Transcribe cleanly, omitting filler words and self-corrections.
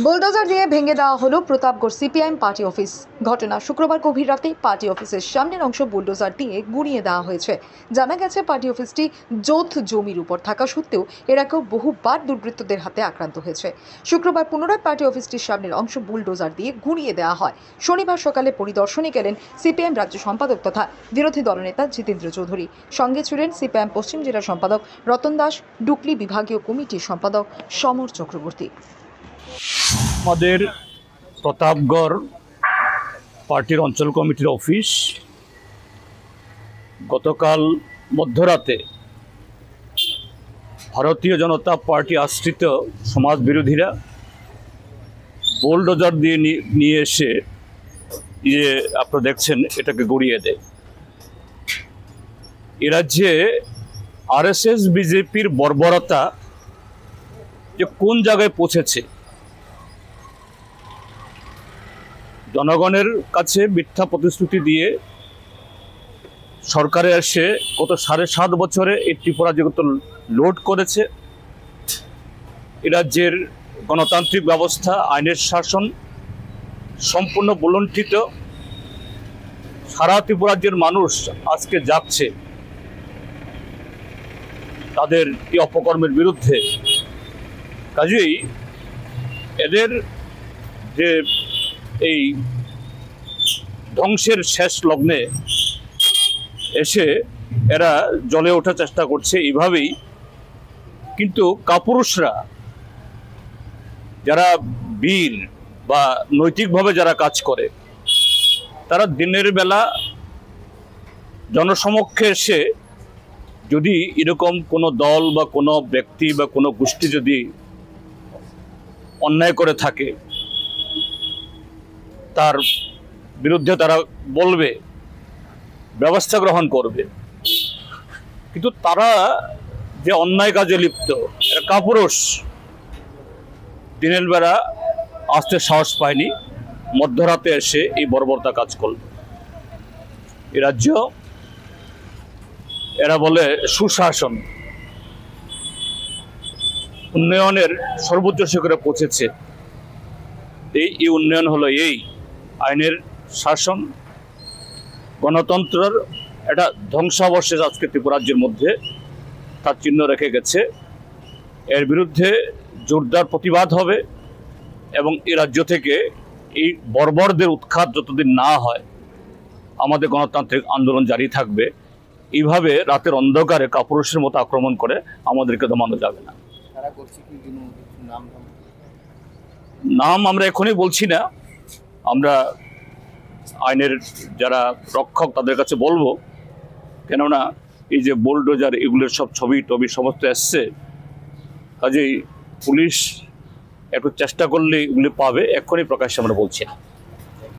Bulldozer দিয়ে ভেঙে দেওয়া হলো প্রতাপগড় সিপিআইএম পার্টি অফিস। ঘটনা শুক্রবার গভীর রাতে পার্টি অফিসের সামনের অংশ বুলডোজার দিয়ে গুঁড়িয়ে দেওয়া হয়েছে। জানা গেছে পার্টি অফিসটি যৌথ জমির উপর থাকা সত্ত্বেও এর আগেও বহুবার দুর্বৃত্তদের হাতে আক্রান্ত হয়েছে। শুক্রবার পুনরায় পার্টি অফিসটির সামনের অংশ বুলডোজার দিয়ে গুঁড়িয়ে দেওয়া হয়। শনিবার সকালে পরিদর্শনে গেলেন সিপিআইএম রাজ্য সম্পাদক তথা বিরোধী দলনেতা জিতেন্দ্র চৌধুরী। সঙ্গে ছিলেন সিপিআইএম পশ্চিম জেলা সম্পাদক রতন দাস, ডুকলি বিভাগীয় কমিটির সম্পাদক সমর চক্রবর্তী। আমাদের প্রতাপগড় পার্টির অঞ্চল কমিটির অফিস গতকাল মধ্যরাতে ভারতীয় জনতা পার্টি আশ্রিত সমাজ বিরোধীরা বুলডোজার দিয়ে নিয়ে এসে আপনারা দেখছেন এটাকে গুঁড়িয়ে দেয়। এ রাজ্যে আরএসএস বিজেপির বর্বরতা যে কোন জায়গায় পৌঁছেছে, জনগণের কাছে মিথ্যা প্রতিশ্রুতি দিয়ে সরকারে এসে গত 7.5 বছরে এই ত্রিপুরা জগৎ লোড করেছে। এ রাজ্যের গণতান্ত্রিক ব্যবস্থা, আইনের শাসন সম্পূর্ণ বুলণ্ঠিত। সারা ত্রিপুরা রাজ্যের মানুষ আজকে যাচ্ছে তাদের এই অপকর্মের বিরুদ্ধে। কাজেই এদের যে এই ধ্বংসের শেষ লগ্নে এসে এরা জ্বলে ওঠার চেষ্টা করছে এইভাবেই। কিন্তু কাপুরুষরা, যারা বীর বা নৈতিকভাবে যারা কাজ করে, তারা দিনের বেলা জনসমক্ষে এসে যদি এরকম কোনো দল বা কোনো ব্যক্তি বা কোনো গোষ্ঠী যদি অন্যায় করে থাকে, তার বিরুদ্ধে তারা বলবে, ব্যবস্থা গ্রহণ করবে। কিন্তু তারা যে অন্যায় কাজে লিপ্ত, এরা কাপুরুষ, দিনের বেলা আসতে সাহস পায়নি, মধ্যরাতে এসে এই বর্বরতা কাজ করল। এ রাজ্য এরা বলে সুশাসন, উন্নয়নের সর্বোচ্চ শিখরে পৌঁছেছে। এই উন্নয়ন হলো এই আইনের শাসন, গণতন্ত্রের একটা ধ্বংসাবশেষ আজকে ত্রিপুরা রাজ্যের মধ্যে তার চিহ্ন রেখে গেছে। এর বিরুদ্ধে জোরদার প্রতিবাদ হবে এবং এই রাজ্য থেকে এই বর্বরদের উৎখাত যতদিন না হয় আমাদের গণতান্ত্রিক আন্দোলন জারি থাকবে। এইভাবে রাতের অন্ধকারে কাপুরুষের মতো আক্রমণ করে আমাদেরকে দমানো যাবে না। নাম আমরা এখনই বলছি না, আমরা আইনের যারা রক্ষক তাদের কাছে বলবো, কেননা এই যে বুলডোজার এগুলোর সব ছবি টবি সমস্ত এসছে। কাজেই পুলিশ একটু চেষ্টা করলে এগুলি পাবে, এক্ষুনি প্রকাশ্যে আমরা বলছি না।